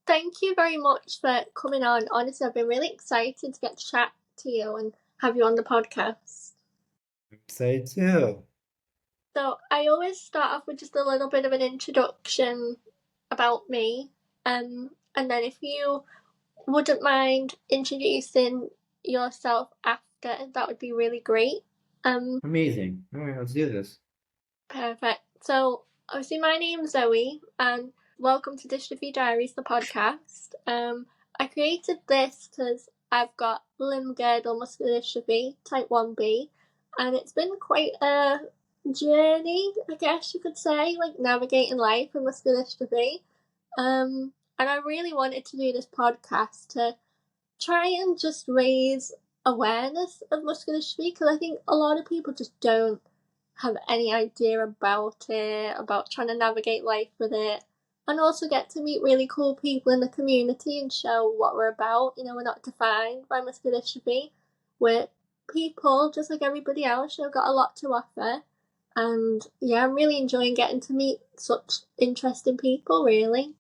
Thank you very much for coming on. Honestly, I've been really excited to get to chat to you and have you on the podcast. Say too. So, I always start off with just a little bit of an introduction about me. And then if you wouldn't mind introducing yourself after, that would be really great. Um, Amazing. All right, let's do this. Perfect. So, obviously, my name's Zoe, and welcome to Dystrophy Diaries, the podcast. I created this because I've got limb-girdle muscular dystrophy, type 1B, and it's been quite a journey, I guess you could say, like navigating life with muscular dystrophy. And I really wanted to do this podcast to try and just raise awareness of muscular dystrophy because I think a lot of people just don't have any idea about it, about trying to navigate life with it, and also get to meet really cool people in the community and show what we're about. You know, we're not defined by muscular dystrophy. We're people just like everybody else. You've got a lot to offer. And yeah, I'm really enjoying getting to meet such interesting people, really.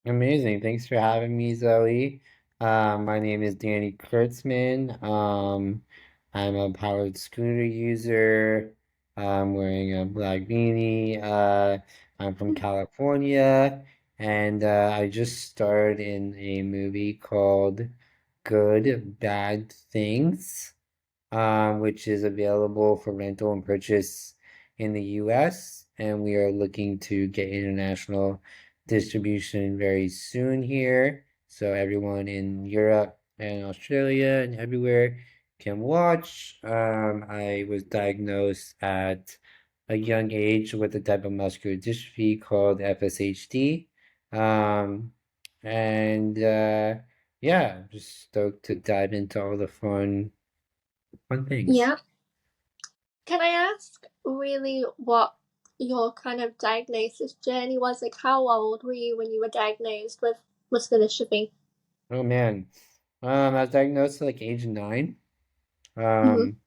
Amazing. Thanks for having me, Zoe. My name is Danny Kurtzman. I'm a powered scooter user. I'm wearing a black beanie. I'm from California, and I just starred in a movie called Good Bad Things. Which is available for rental and purchase in the US, and we are looking to get international distribution very soon here. So everyone in Europe and Australia and everywhere can watch. I was diagnosed at a young age with a type of muscular dystrophy called FSHD. Um, and yeah, just stoked to dive into all the fun things. Yeah. Can I ask really what your kind of diagnosis journey was? Like, how old were you when you were diagnosed with muscular dystrophy? Oh man. I was diagnosed at like age 9. Mm-hmm. Um,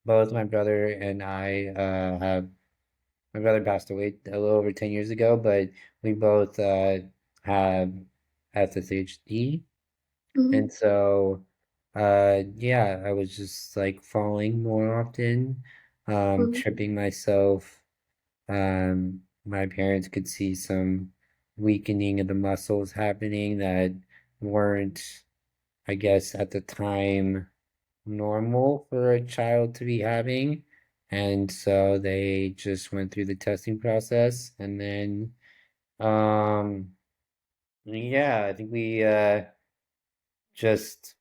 both my brother and I have my brother passed away a little over 10 years ago, but we both have FSHD. Mm-hmm. And so yeah, I was just like falling more often, Mm-hmm. tripping myself. My parents could see some weakening of the muscles happening that weren't, I guess, at the time normal for a child to be having. And so they just went through the testing process and then yeah, I think we just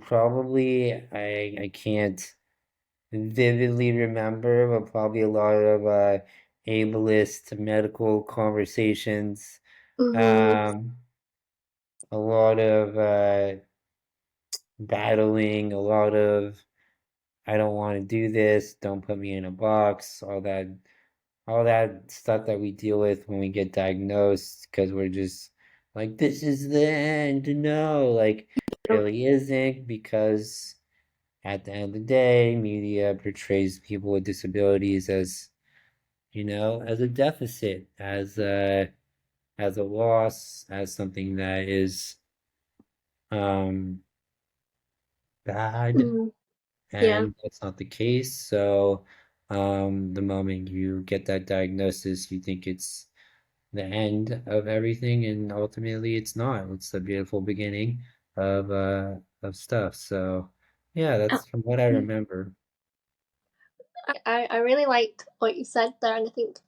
probably I can't vividly remember, but probably a lot of ableist medical conversations. Mm-hmm. Um, a lot of battling, a lot of I don't want to do this, don't put me in a box, all that stuff that we deal with when we get diagnosed because we're just like this is the end. No, like really isn't because at the end of the day, media portrays people with disabilities as, as a deficit, as a loss, as something that is um bad. Mm-hmm. Yeah. And that's not the case. So, the moment you get that diagnosis, you think it's the end of everything, and ultimately it's not. It's the beautiful beginning of stuff. So, yeah, that's from what I remember. I really liked what you said there, and I think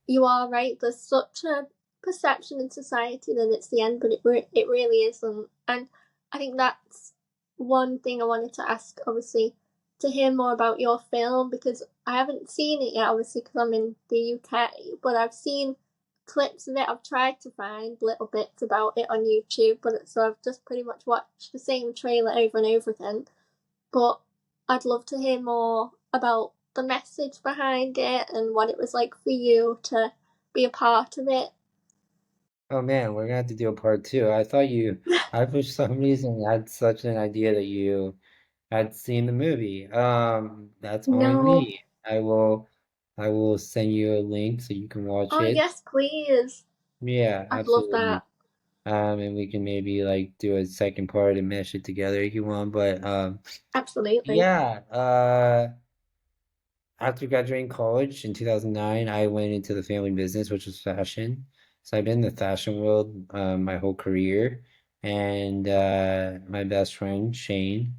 you are right. There's such a perception in society that it's the end, but it really isn't. And I think that's one thing I wanted to ask, obviously, to hear more about your film because I haven't seen it yet, obviously, because I'm in the UK, but I've seen clips of it. I've tried to find little bits about it on YouTube, but so I've just pretty much watched the same trailer over and over again. But I'd love to hear more about the message behind it and what it was like for you to be a part of it. Oh man, we're gonna have to do a part two. I for some reason had such an idea that you had seen the movie. That's on No. me. I will send you a link so you can watch Oh, it. yes, please. Yeah, I'd love absolutely. that. And we can maybe like do a second part and mesh it together if you want. But Absolutely. yeah, after graduating college in 2009, I went into the family business, which was fashion. So I've been in the fashion world my whole career. And my best friend, Shane,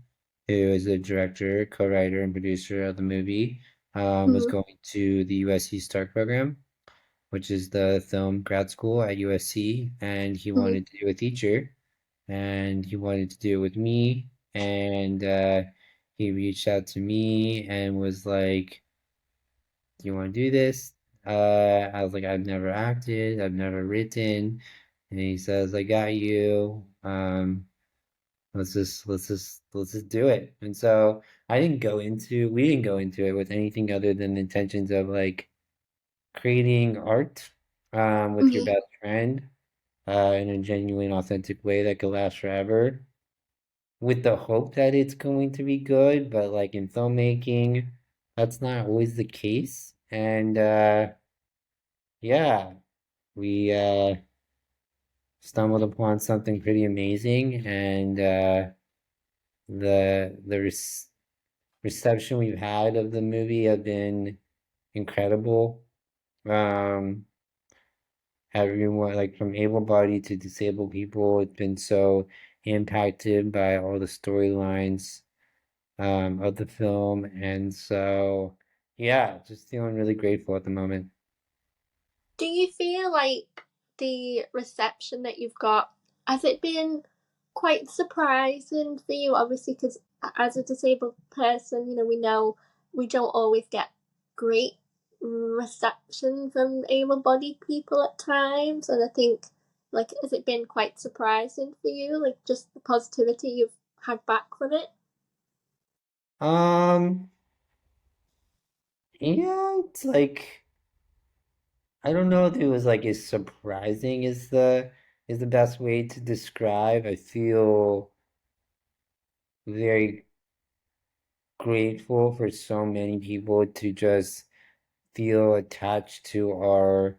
who is the director, co-writer, and producer of the movie, was Mm-hmm. going to the USC START program, which is the film grad school at USC, and he Mm-hmm. wanted to do a teacher, and he wanted to do it with me, and he reached out to me and was like, "Do you want to do this?" I was like, "I've never acted, I've never written," and he says, "I got you. Let's just do it." And so we didn't go into it with anything other than the intentions of like creating art with your Mm-hmm. best friend in a genuine, authentic way that could last forever, with the hope that it's going to be good. But like in filmmaking, that's not always the case. And yeah, we stumbled upon something pretty amazing, and the reception we've had of the movie have been incredible. Um, Everyone, like from able-bodied to disabled people, it's been so impacted by all the storylines of the film, and so yeah, just feeling really grateful at the moment. Do you feel like the reception that you've got, has it been quite surprising for you? Obviously, because as a disabled person, we know we don't always get great reception from able-bodied people at times, and I think, like, has it been quite surprising for you, like just the positivity you've had back from it? Um, yeah, it's like I don't know if it was like as surprising as the best way to describe. I feel very grateful for so many people to just feel attached to our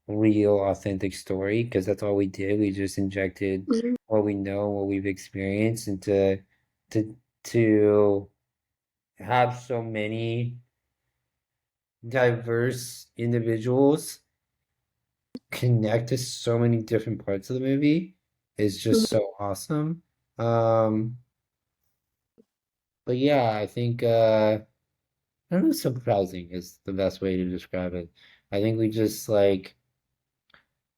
real, authentic story, because that's all we did. We just injected Mm-hmm. what we know, what we've experienced, and to to have so many diverse individuals connect to so many different parts of the movie is just so awesome. Um, but yeah, I think I don't know, surprising is the best way to describe it. I think we just like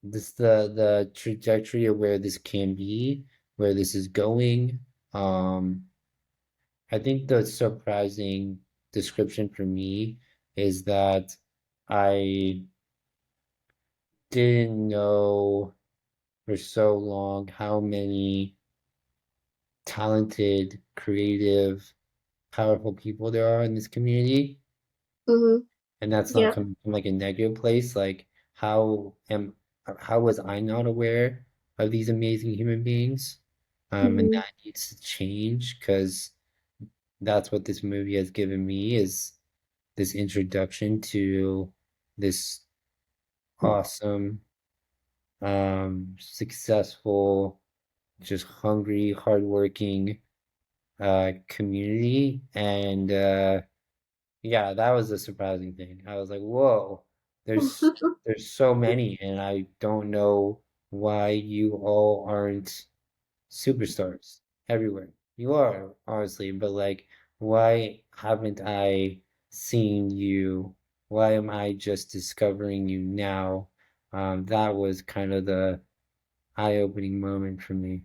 this the trajectory of where this can be, where this is going. Um, I think the surprising description for me is that I didn't know for so long how many talented, creative, powerful people there are in this community. Mm-hmm. And that's not Yeah. coming from like a negative place. Like, how was I not aware of these amazing human beings? And Mm-hmm. that needs to change, because that's what this movie has given me, is this introduction to this awesome, successful, just hungry, hardworking community. And yeah, that was a surprising thing. I was like, whoa, there's so many, and I don't know why you all aren't superstars everywhere. You are, honestly, but like, why haven't I seen you? Why am I just discovering you now? That was kind of the eye-opening moment for me.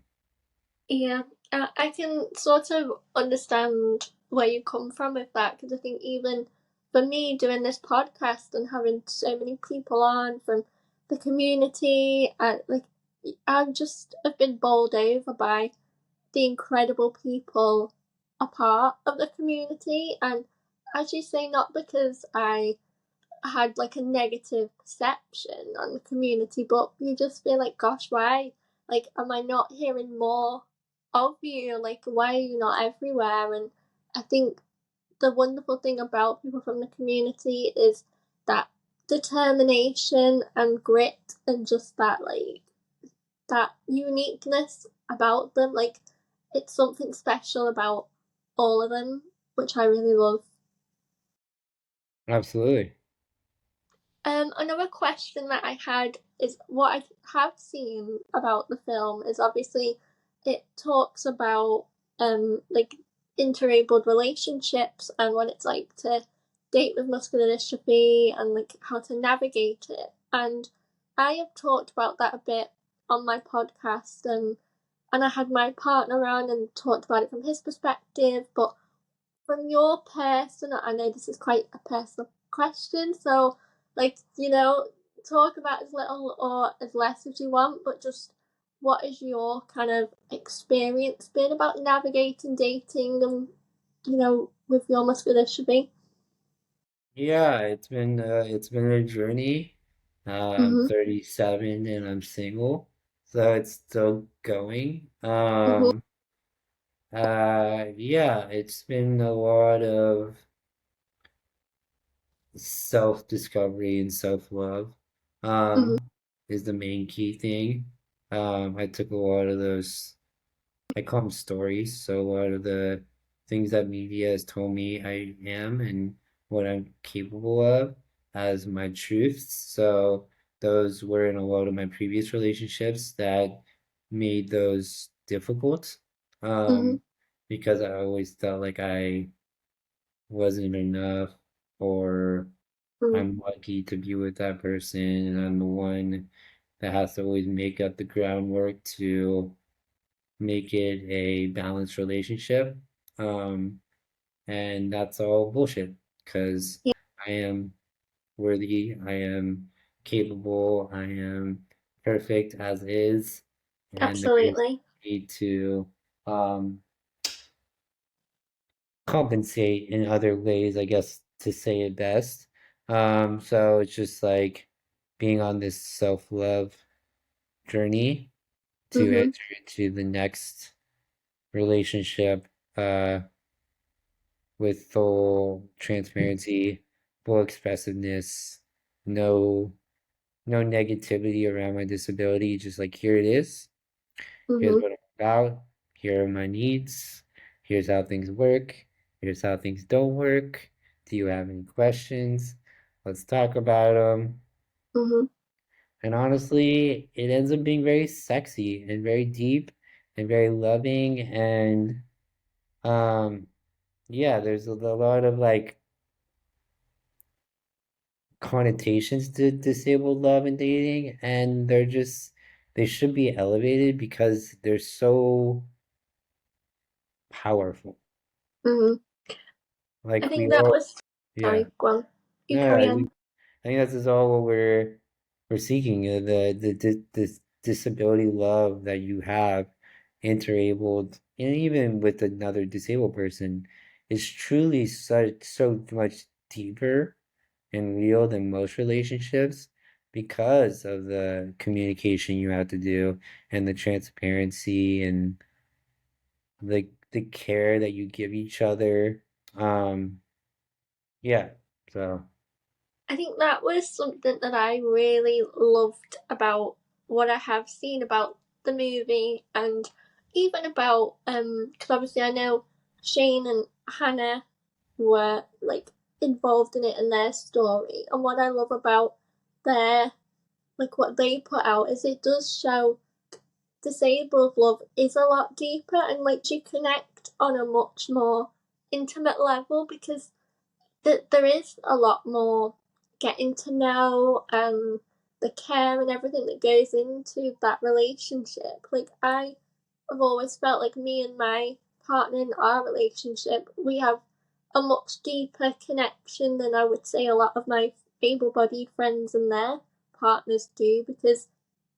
Yeah, I can sort of understand where you come from with that, because I think even for me doing this podcast and having so many people on from the community, and like I just have been bowled over by the incredible people a part of the community, and as you say, not because I had like a negative perception on the community, but you just feel like, gosh, why? Like, am I not hearing more of you? Like, why are you not everywhere? And I think the wonderful thing about people from the community is that determination and grit and just that uniqueness about them. Like, it's something special about all of them, which I really love. Absolutely. Another question that I had is what I have seen about the film is obviously it talks about like interabled relationships and what it's like to date with muscular dystrophy and like how to navigate it. And I have talked about that a bit on my podcast and I had my partner on and talked about it from his perspective, but from your personal, I know this is quite a personal question, so like, talk about as little or as less as you want, but just what is your kind of experience been about navigating dating and, with your muscular dystrophy? Yeah, it's been a journey. I'm Mhm. 37 and I'm single, so it's still going. Mhm. Yeah, it's been a lot of self-discovery and self-love, Mhm. is the main key thing. I took a lot of those, I call them stories. So a lot of the things that media has told me I am and what I'm capable of as my truths. So those were in a lot of my previous relationships that made those difficult. Mhm. Um, because I always felt like I wasn't enough, or Mhm. I'm lucky to be with that person and I'm the one that has to always make up the groundwork to make it a balanced relationship. Um, and that's all bullshit because Yeah, I am worthy, I am capable, I am perfect as is, and there is absolutely. need to um, compensate in other ways, I guess, to say it best. So it's just like being on this self-love journey to Mhm. enter into the next relationship uh with full transparency, full expressiveness, no no negativity around my disability, just like here it is, here's Mhm. what I'm about, here are my needs, here's how things work, here's how things don't work. Do you have any questions? Let's talk about them. Mhm. And honestly, it ends up being very sexy and very deep and very loving and um yeah, there's a lot of like connotations to disabled love and dating, and they should be elevated because they're so powerful. Mhm. I Like we think that all, was. yeah. Sorry, go on. You No, carry on. I think that's just all what we're seeking. The disability love that you have, interabled, and even with another disabled person, is truly so much deeper and real than most relationships because of the communication you have to do and the transparency and the care that you give each other. Um, yeah, so I think that was something that I really loved about what I have seen about the movie and even about because obviously I know Shane and Hannah were like involved in it and their story, and what I love about their like what they put out is it does show disabled love is a lot deeper and like you connect on a much more intimate level because there is a lot more getting to know and the care and everything that goes into that relationship. Like I have always felt like me and my partner in our relationship, we have a much deeper connection than I would say a lot of my able-bodied friends and their partners do because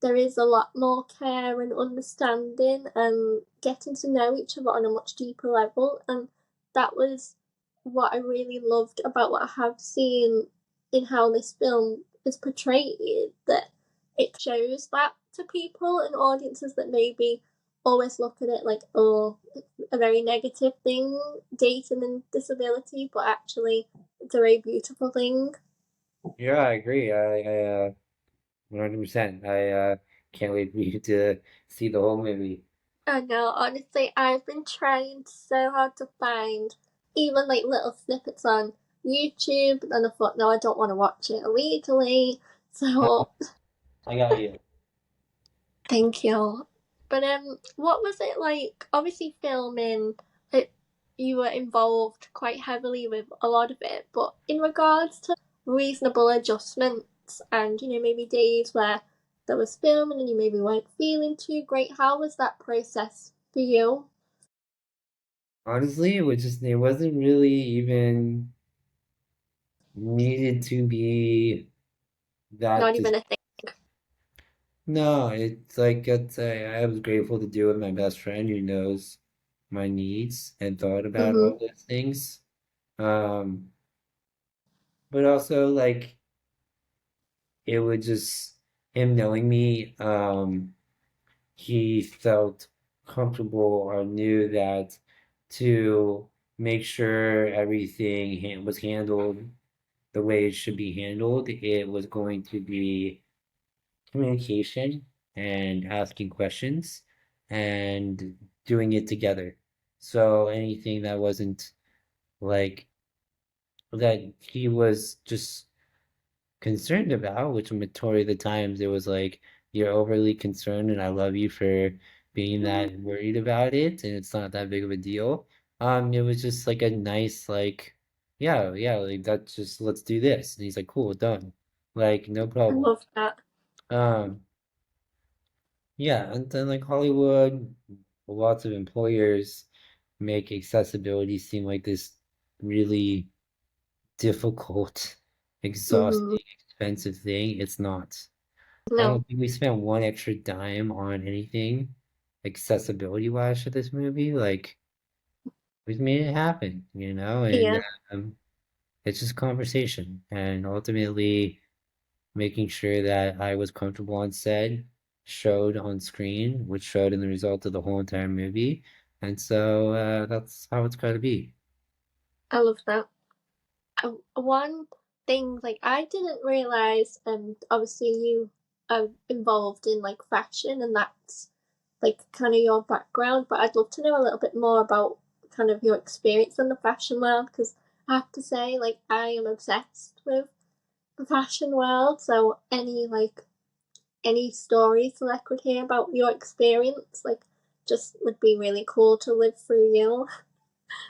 there is a lot more care and understanding and getting to know each other on a much deeper level and that was what I really loved about what I have seen in how this film is portrayed, that it shows that to people and audiences that maybe always look at it like, oh, it's a very negative thing, dating and disability, but actually it's a very beautiful thing. Yeah, I agree. 100%. I can't wait for you to see the whole movie. I know, honestly, I've been trying so hard to find even like little snippets on YouTube, but then I thought, no, I don't want to watch it illegally. So I got you. thank you. But what was it like? Obviously, filming it, you were involved quite heavily with a lot of it. But in regards to reasonable adjustments, and maybe days where there was filming and you maybe weren't feeling too great, how was that process for you? Honestly, it wasn't really even needed to be that Not dis even a thing. no, I was grateful to do it with my best friend who knows my needs and thought about Mm-hmm. all those things. Um, but also like it would just him knowing me, he felt comfortable or knew that to make sure everything was handled the way it should be handled, it was going to be communication and asking questions and doing it together. So anything that wasn't like that he was just concerned about, which majority of the times it was like, you're overly concerned and I love you for being that worried about it and it's not that big of a deal. It was just like a nice like, yeah, like that's just let's do this. And he's like, cool, done. Like, no I problem. love that. Um, yeah, and then like Hollywood, lots of employers make accessibility seem like this really difficult, Mm-hmm. exhausting, expensive thing. It's not. I No. don't think we spent one extra dime on anything accessibility wise for this movie. Like, we've made it happen, and Yeah, it's just conversation and ultimately making sure that I was comfortable on set showed on screen, which showed in the result of the whole entire movie. And so that's how it's got to be. I love that. One thing like I didn't realize, obviously you are involved in like fashion, and that's like kind of your background. But I'd love to know a little bit more about kind of your experience in the fashion world, because I have to say, like, I am obsessed with the fashion world. So any stories that I could hear about your experience, like, just would be really cool to live through you.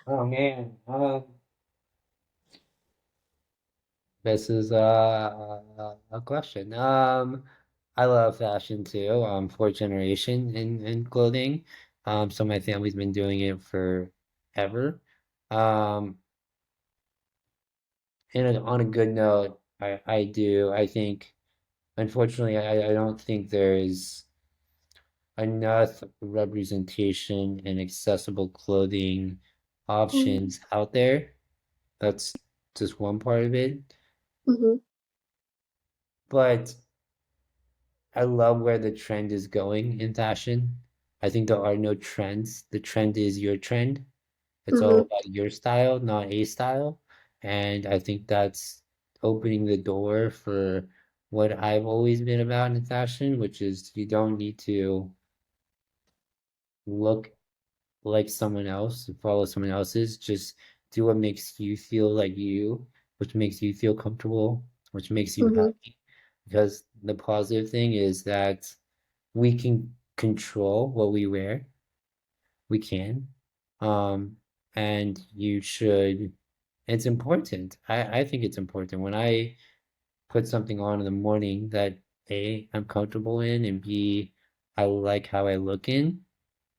Oh man, this is a question. I love fashion too. Fourth generation in clothing. So my family's been doing it forever. Um, and on a good note, I do. I think, unfortunately, I don't think there's enough representation and accessible clothing options out there. That's just one part of it. Mm-hmm. But I love where the trend is going in fashion. I think there are no trends. The trend is your trend. It's all Mm-hmm. about your style, not a style. And I think that's opening the door for what I've always been about in fashion, which is you don't need to look like someone else, follow someone else's. Just do what makes you feel like you, which makes you feel comfortable, which makes you Mm-hmm. happy. Because the positive thing is that we can control what we wear. We can. Um, and you should, it's important. I think it's important when I put something on in the morning that A, I'm comfortable in, and B, I like how I look in.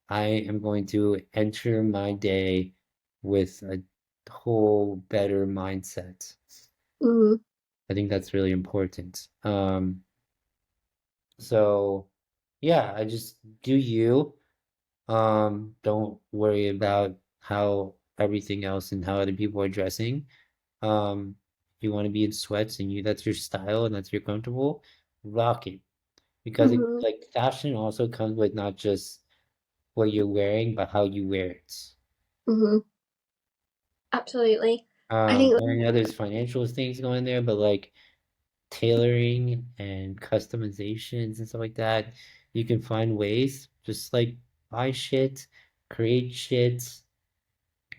I am going to enter my day with a whole better mindset. Mm-hmm. I think that's really important. So yeah, I just do you. Don't worry about how everything else and how other people are dressing. If you want to be in sweats and that's your style and that's you're comfortable, rock it. Because Mm-hmm. like fashion also comes with not just what you're wearing, but how you wear it. Mm-hmm. Absolutely. I think I know there's financial things going there, but like tailoring and customizations and stuff like that, you can find ways, just like buy shit, create shit,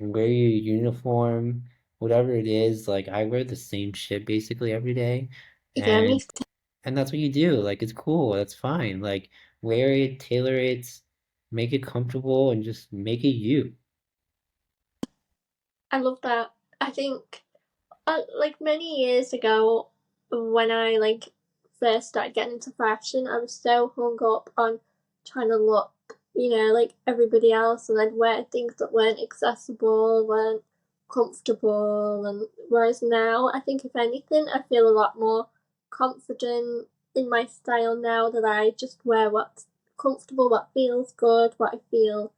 wear your uniform, whatever it is. Like I wear the same shit basically every day, Yeah, me and that's what you do. Like it's cool, that's fine. Like wear it, tailor it, make it comfortable, and just make it you. I love that. I think like many years ago when I like first started getting into fashion, I was so hung up on trying to look, like everybody else, and I'd wear things that weren't accessible, weren't comfortable, and whereas now I think if anything I feel a lot more confident in my style now that I just wear what's comfortable, what feels good, what I feel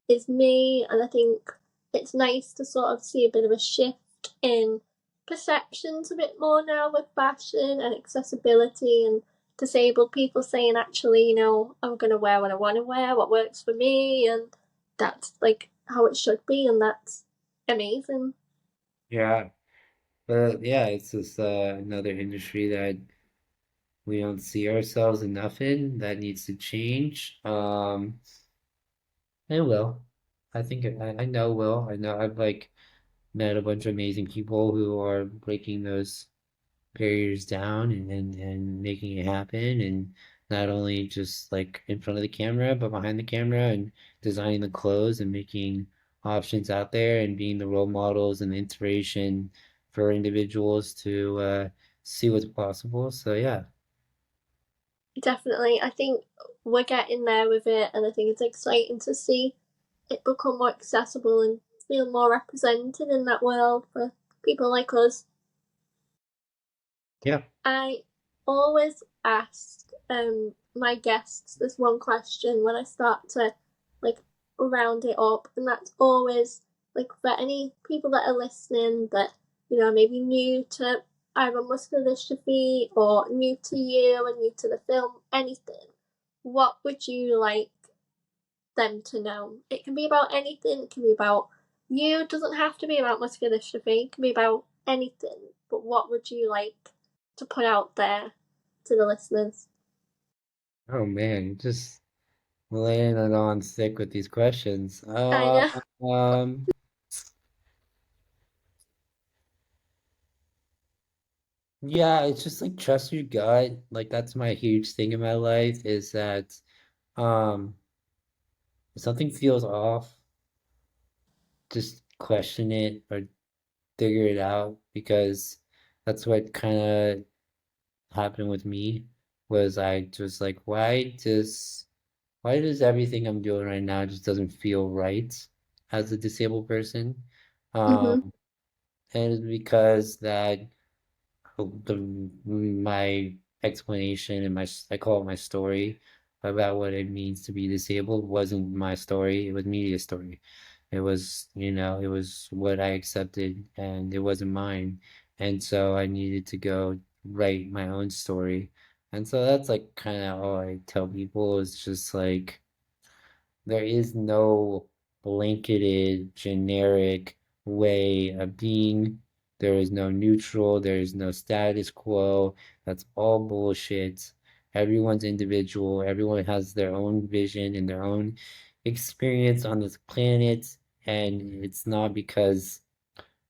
is me, and I think it's nice to sort of see a bit of a shift in perceptions a bit more now with fashion and accessibility and disabled people saying actually, I'm gonna wear what I wanna wear, what works for me, and that's like how it should be, and that's amazing. Yeah. But yeah, it's just another industry that we don't see ourselves enough in that needs to change. It will. I think I know it will. I know I've like met a bunch of amazing people who are breaking those barriers down and making it happen, and not only just like in front of the camera but behind the camera and designing the clothes and making options out there and being the role models and the inspiration for individuals to see what's possible. So yeah. Definitely. I think we're getting there with it, and I think it's exciting to see it become more accessible and feel more represented in that world for people like us. Yeah. I always ask my guests this one question when I start to like round it up, and that's always like for any people that are listening that maybe new to either muscular dystrophy or new to you and new to the film, anything. What would you like them to know? It can be about anything. It can be about you. It doesn't have to be about muscular dystrophy. It can be about anything. But what would you like to put out there to the listeners? Oh man, just laying it on thick with these questions. I know. Um, yeah, it's just like trust your gut. Like that's my huge thing in my life is that um if something feels off, just question it or figure it out because that's what kind of happened with me was I just like why does everything I'm doing right now just doesn't feel right as a disabled person? Mhm. Um, and it's because that my explanation and I call it my story about what it means to be disabled wasn't my story. It was media's story. It was, it was what I accepted and it wasn't mine. And so I needed to go write my own story. And so that's like kind of all I tell people is just like there is no blanketed, generic way of being. There is no neutral. There is no status quo. That's all bullshit. Everyone's individual. Everyone has their own vision and their own experience on this planet. And it's not because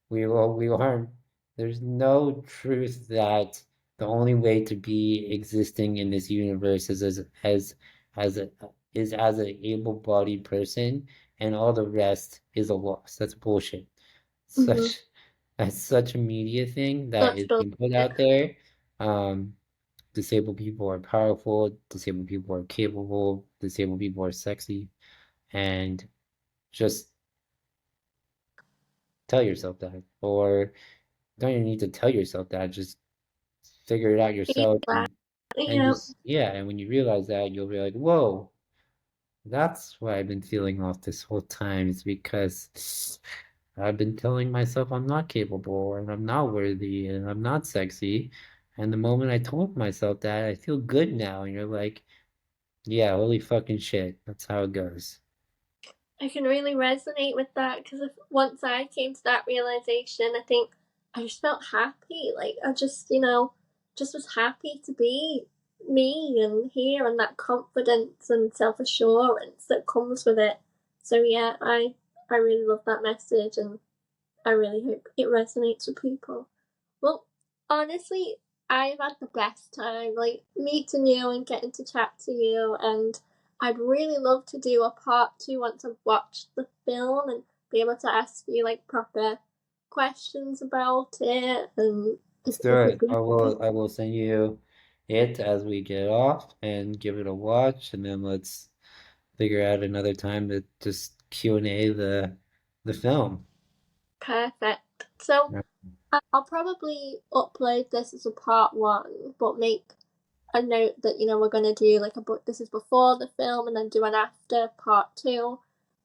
we aren't. There's no truth that the only way to be existing in this universe is as a is as an able-bodied person, and all the rest is a loss. That's bullshit. Mhm. Such that's such a media thing that That's is brilliant. being put out there. Um, Disabled people are powerful. Disabled people are capable. Disabled people are sexy, and just tell yourself that, or don't even need to tell yourself that. Just figure it out Feel yourself that. and Yeah. just yeah, and when you realize that, you'll be like, whoa, that's why I've been feeling off this whole time. It's because I've been telling myself I'm not capable and I'm not worthy and I'm not sexy. And the moment I told myself that, I feel good now. And you're like, yeah, holy fucking shit. That's how it goes. I can really resonate with that because if once I came to that realization, I think I just felt happy. Like I just, just was happy to be me and here, and that confidence and self assurance that comes with it. So yeah, I really love that message, and I really hope it resonates with people. Well, honestly, I've had the best time, like meeting you and getting to chat to you, and I'd really love to do a part 2 once I've watched the film and be able to ask you like proper questions about it, and Let's do if you'd it. be happy. I will send you it as we get off and give it a watch, and then let's figure out another time to just Q&A the film. Perfect. So Yeah. I'll probably upload this as a part 1, but make a note that we're gonna do like a book. This is before the film, and then do an after part 2.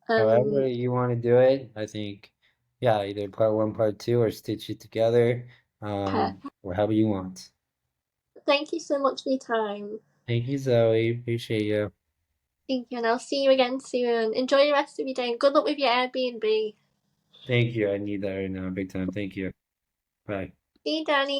However Um, you want to do it, I think, yeah, either part one, part two, or stitch it together, perfect. or however you want. Thank you so much for your time. Thank you, Zoe. Appreciate you. Thank you, and I'll see you again soon. Enjoy the rest of your day, and good luck with your Airbnb. Thank you. I need that right now, big time. Thank you. Bye. See you, Danny.